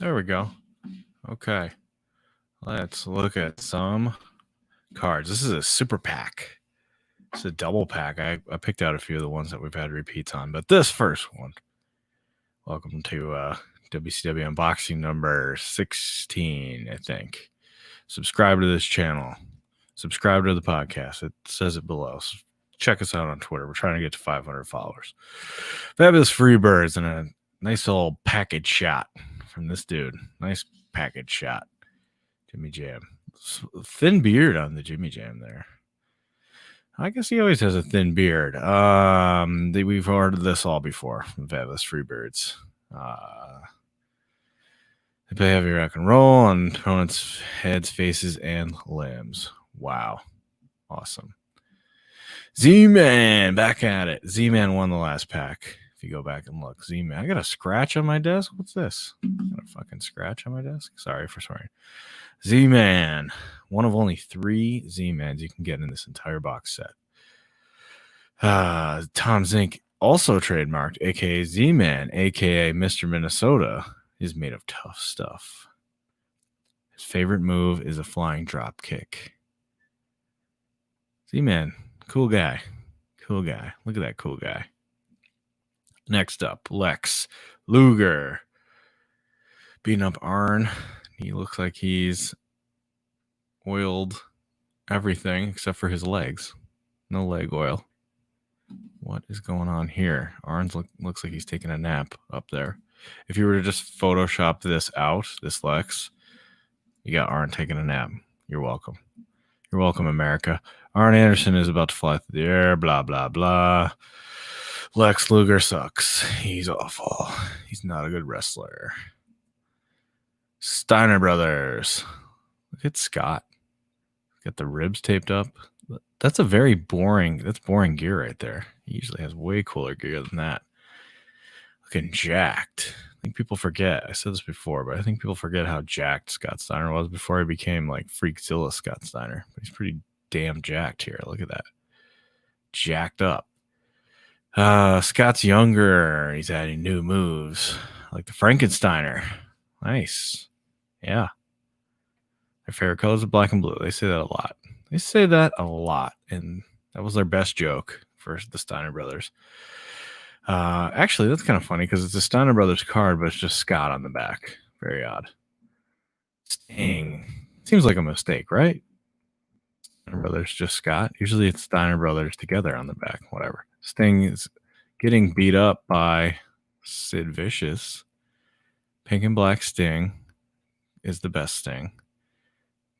There we go. Okay. Let's look at some cards. This is a super pack. It's a double pack. I picked out a few of the ones that we've had repeats on, but this first one. Welcome to WCW unboxing number 16, I think. Subscribe to this channel. Subscribe to the podcast. It says it below. So check us out on Twitter. We're trying to get to 500 followers. Fabulous Freebirds and a nice little package shot from this dude. Nice package shot. Jimmy Jam. Thin beard on the Jimmy Jam there. I guess he always has a thin beard. We've ordered this all before from Fabulous Freebirds. They play heavy rock and roll on opponents' heads, faces, and limbs. Wow. Awesome. Z-Man back at it. Z-Man won the last pack. If you go back and look, Z-Man. I got a scratch on my desk. What's this? Got a fucking scratch on my desk? Sorry for swearing. Z-Man. One of only 3 Z-Mans you can get in this entire box set. Tom Zink, also trademarked, a.k.a. Z-Man, a.k.a. Mr. Minnesota, is made of tough stuff. His favorite move is a flying drop kick. Z-Man, cool guy. Cool guy. Look at that cool guy. Next up, Lex Luger. Beating up Arn. He looks like he's oiled everything except for his legs. No leg oil. What is going on here? Arn looks like he's taking a nap up there. If you were to just Photoshop this out, this Lex, you got Arn taking a nap. You're welcome. You're welcome, America. Arn Anderson is about to fly through the air, blah, blah, blah. Lex Luger sucks. He's awful. He's not a good wrestler. Steiner Brothers. Look at Scott. Got the ribs taped up. That's boring gear right there. He usually has way cooler gear than that. Looking jacked. I think people forget. I said this before, but I think people forget how jacked Scott Steiner was before he became like Freakzilla Scott Steiner. But he's pretty damn jacked here. Look at that. Jacked up. Scott's younger. He's adding new moves. Like the Frankensteiner. Nice. Yeah. Their favorite colors are black and blue. They say that a lot. And that was their best joke for the Steiner Brothers. Actually, that's kind of funny because it's a Steiner Brothers card, but it's just Scott on the back. Very odd. Sting. Seems like a mistake, right? Steiner Brothers, just Scott. Usually it's Steiner Brothers together on the back. Whatever. Sting is getting beat up by Sid Vicious. Pink and black Sting is the best Sting.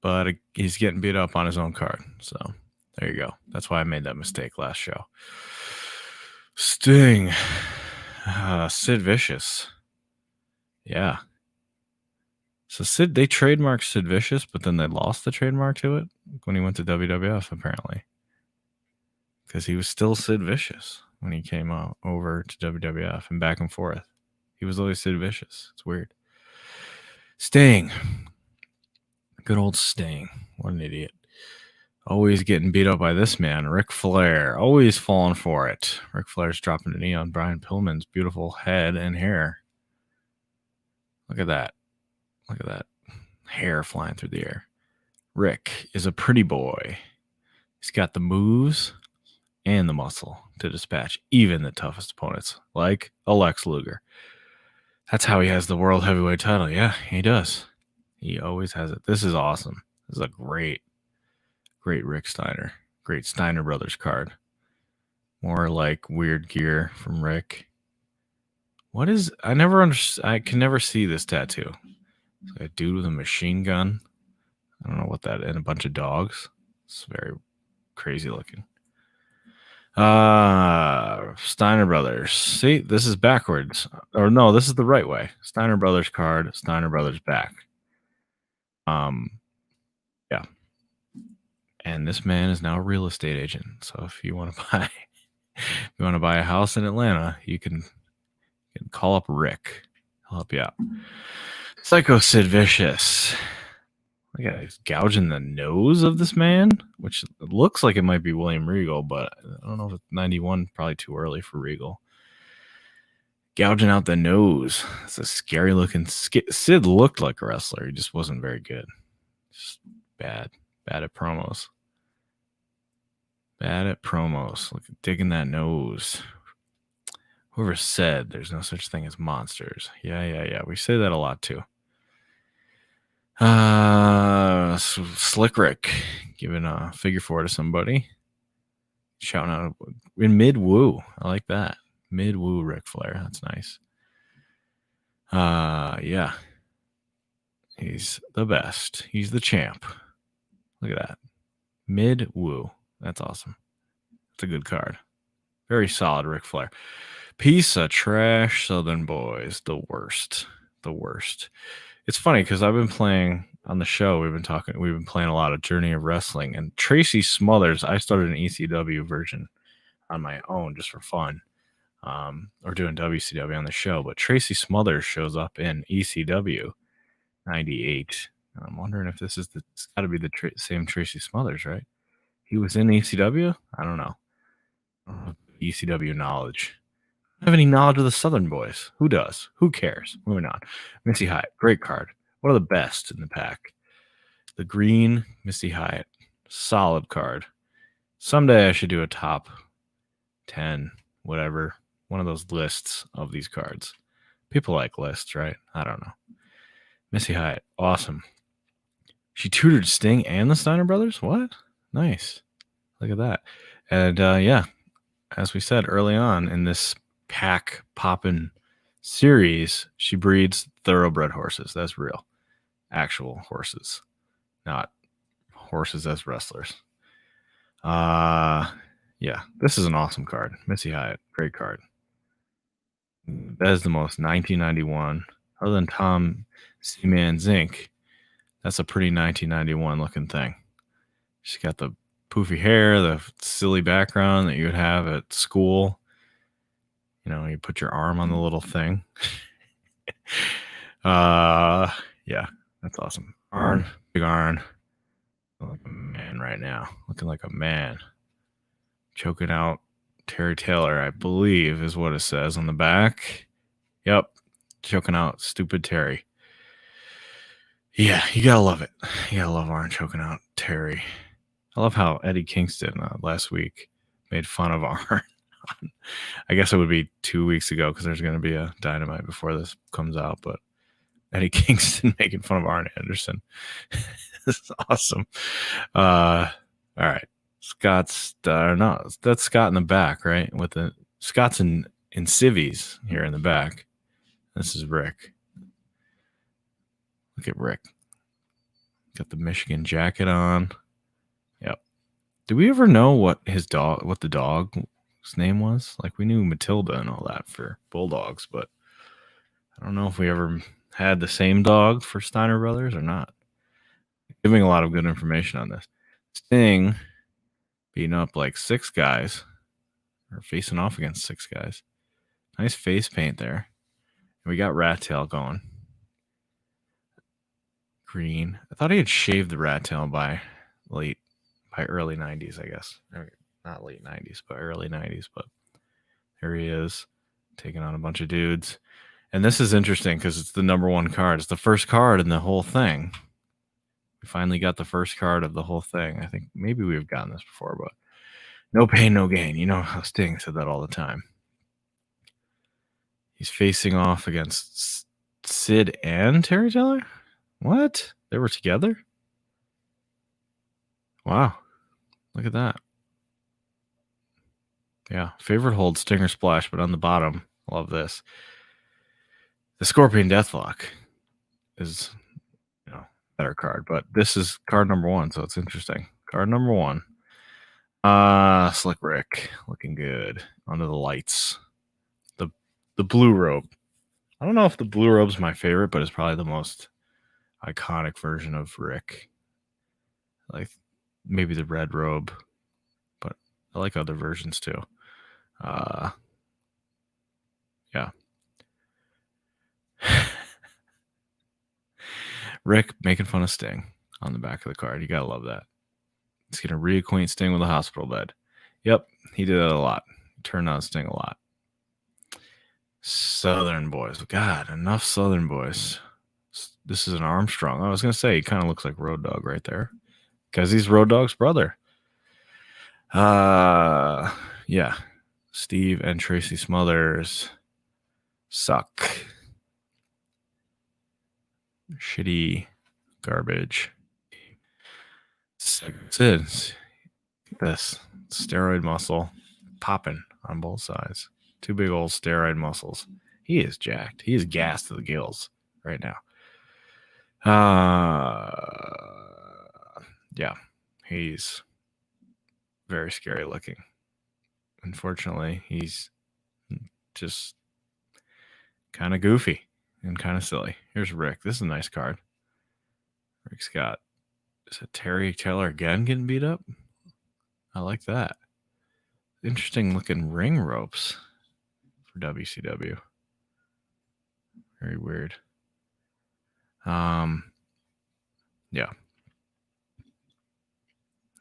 But he's getting beat up on his own card. So there you go. That's why I made that mistake last show. Sting. Sid Vicious. Yeah. So they trademarked Sid Vicious, but then they lost the trademark to it when he went to WWF, apparently. Because he was still Sid Vicious when he came over to WWF and back and forth. He was always Sid Vicious. It's weird. Sting. Good old Sting. What an idiot. Always getting beat up by this man, Ric Flair. Always falling for it. Ric Flair's dropping a knee on Brian Pillman's beautiful head and hair. Look at that. Look at that. Hair flying through the air. Rick is a pretty boy. He's got the moves and the muscle to dispatch even the toughest opponents, like Lex Luger. That's how he has the World Heavyweight title. Yeah, he does. He always has it. This is awesome. This is a great Rick Steiner. Great Steiner Brothers card. More like weird gear from Rick. What is... I can never see this tattoo. It's like a dude with a machine gun. I don't know what that... And a bunch of dogs. It's very crazy looking. Steiner Brothers. See, this is backwards. Or no, this is the right way. Steiner Brothers card. Steiner Brothers back. Yeah. And this man is now a real estate agent. So if you want to buy a house in Atlanta, you can call up Rick. He'll help you out. Psycho Sid Vicious. Look at it. He's gouging the nose of this man, which looks like it might be William Regal, but I don't know if it's 91, probably too early for Regal. gouging out the nose. It's a scary looking. Sid looked like a wrestler. He just wasn't very good. Just bad at promos. Bad at promos. Look, digging that nose. Whoever said there's no such thing as monsters. Yeah. We say that a lot too. Slick Rick giving a figure four to somebody. Shouting out in mid woo. I like that. Mid woo Ric Flair. That's nice. Yeah. He's the best. He's the champ. Look at that. Mid woo. That's awesome. That's a good card. Very solid Ric Flair. Piece of trash Southern boys. The worst. It's funny because I've been playing on the show. We've been playing a lot of Journey of Wrestling, and Tracy Smothers. I started an ECW version on my own just for fun, or doing WCW on the show. But Tracy Smothers shows up in ECW '98. I'm wondering if this is it's got to be the same Tracy Smothers, right? He was in ECW. I don't know. ECW knowledge. I don't have any knowledge of the Southern boys. Who does? Who cares? Moving on. Missy Hyatt, great card. One of the best in the pack. The green Missy Hyatt, solid card. Someday I should do a top 10, whatever, one of those lists of these cards. People like lists, right? I don't know. Missy Hyatt, awesome. She tutored Sting and the Steiner brothers? What? Nice. Look at that. And yeah, as we said early on in this pack poppin' series, she breeds thoroughbred horses. That's real. Actual horses, not horses as wrestlers. Yeah, this is an awesome card. Missy Hyatt, great card. That is the most 1991, other than Tom Seaman Zink. That's a pretty 1991 looking thing. She's got the poofy hair, the silly background that you would have at school. You know, you put your arm on the little thing. Yeah, that's awesome. Arn, big Arn. Like a man right now. Looking like a man. Choking out Terry Taylor, I believe, is what it says on the back. Yep. Choking out stupid Terry. Yeah, you gotta love it. You gotta love Arn choking out Terry. I love how Eddie Kingston last week made fun of Arn. I guess it would be 2 weeks ago because there's going to be a Dynamite before this comes out. But Eddie Kingston making fun of Arn Anderson. This is awesome. All right. Scott's no, that's Scott in the back, right? With the Scott's in civvies here in the back. This is Rick. Look at Rick. Got the Michigan jacket on. Yep. Did we ever know what the dog's name was? Like, we knew Matilda and all that for Bulldogs, but I don't know if we ever had the same dog for Steiner Brothers or not. Giving a lot of good information on this. Sting beating up like 6 guys, or facing off against 6 guys. Nice face paint there. And we got Rat Tail going. Green. I thought he had shaved the Rat Tail by early 90s, I guess. Not late 90s, but early 90s. But here he is, taking on a bunch of dudes. And this is interesting because it's the number 1 card. It's the first card in the whole thing. We finally got the first card of the whole thing. I think maybe we've gotten this before, but no pain, no gain. You know how Sting said that all the time. He's facing off against Sid and Terry Taylor? What? They were together? Wow. Look at that. Yeah. Favorite hold, Stinger Splash, but on the bottom, love this. The Scorpion Deathlock is, better card, but this is card number 1, so it's interesting. Card number 1. Slick Rick, looking good under the lights. The blue robe. I don't know if the blue robe's my favorite, but it's probably the most iconic version of Rick. Like maybe the red robe, but I like other versions too. Yeah. Rick making fun of Sting on the back of the card. You gotta love that. He's gonna reacquaint Sting with a hospital bed. Yep, he did that a lot. He turned on Sting a lot. Southern boys. God, enough Southern boys. This is an Armstrong. I was going to say, he kind of looks like Road Dogg right there. Because he's Road Dogg's brother. Yeah. Steve and Tracy Smothers suck. Shitty garbage. Sid. This steroid muscle popping on both sides. Two big old steroid muscles. He is jacked. He is gassed to the gills right now. Yeah, he's very scary looking. Unfortunately, he's just kind of goofy and kind of silly. Here's Rick. This is a nice card. Rick's got, is it Terry Taylor again getting beat up? I like that. Interesting looking ring ropes for WCW. Very weird. Yeah.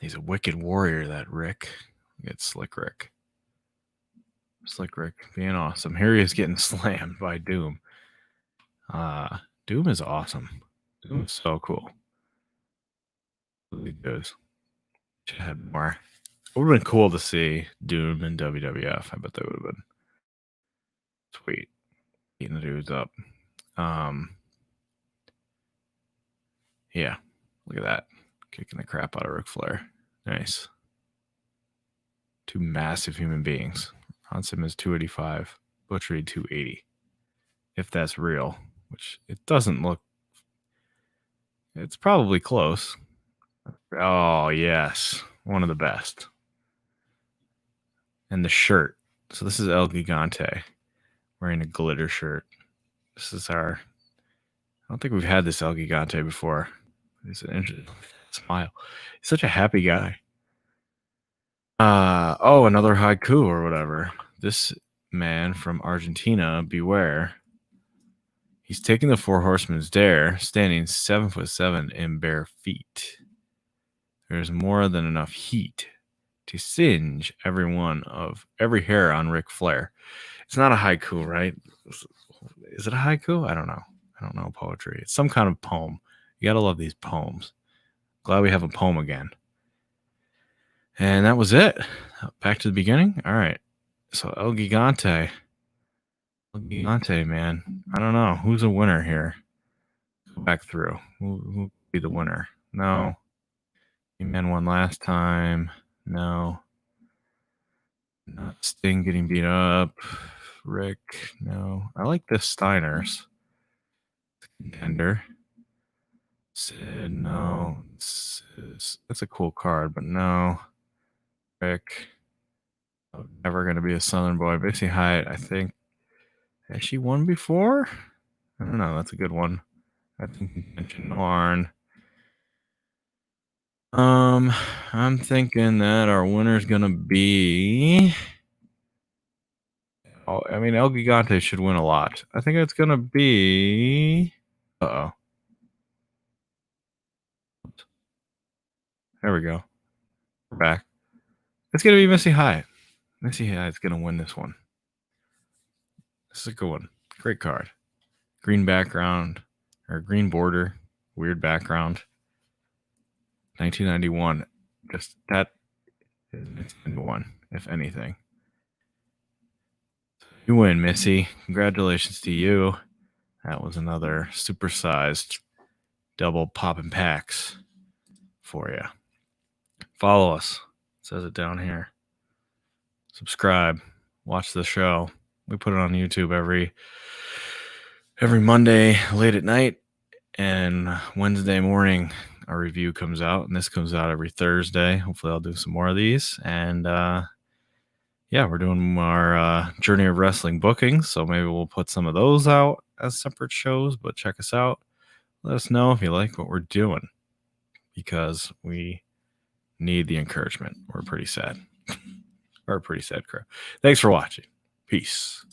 He's a wicked warrior, that Rick. It's Slick Rick. Slick Rick being awesome. Here he is getting slammed by Doom. Doom is awesome. Doom is so cool. Really good. Should have had more. It would have been cool to see Doom in WWF. I bet that would have been sweet. Eating the dudes up. Yeah. Look at that. Kicking the crap out of Ric Flair. Nice. Two massive human beings. Ron Simmons 285. Butch Reed 280. If that's real, which it doesn't look. It's probably close. Oh, yes. One of the best. And the shirt. So this is El Gigante wearing a glitter shirt. This is our. I don't think we've had this El Gigante before. It's an interesting smile. He's such a happy guy. Another haiku or whatever. This man from Argentina, beware. He's taking the Four Horsemen's dare, standing 7'7" in bare feet. There's more than enough heat to singe every hair on Ric Flair. It's not a haiku, right? Is it a haiku? I don't know. I don't know poetry. It's some kind of poem. You gotta love these poems. Glad we have a poem again. And that was it. Back to the beginning. All right. So El Gigante. El Gigante, man. I don't know. Who's a winner here? Go back through. Who will be the winner? No. Man won last time. No. Not Sting getting beat up. Rick. No. I like the Steiners. Contender. Sid. No. That's a cool card, but no. Rick. Never going to be a Southern boy. Missy Hyatt, I think. Has she won before? I don't know. That's a good one. I think mentioned Arn. I'm thinking that our winner's going to be. Oh, I mean, El Gigante should win a lot. I think it's going to be. Uh-oh. There we go. We're back. It's going to be Missy Hyatt. Missy Hyatt's going to win this one. This is a good one. Great card. Green background, or green border, weird background. 1991. Just that is 1991, if anything. You win, Missy. Congratulations to you. That was another supersized double popping packs for you. Follow us. It says it down here. Subscribe. Watch the show. We put it on YouTube every Monday late at night, and Wednesday morning our review comes out, and this comes out every Thursday. Hopefully I'll do some more of these. And yeah, we're doing our Journey of Wrestling bookings, so maybe we'll put some of those out as separate shows, but check us out. Let us know if you like what we're doing, because we need the encouragement. We're pretty sad. We're a pretty sad crew. Thanks for watching. Peace.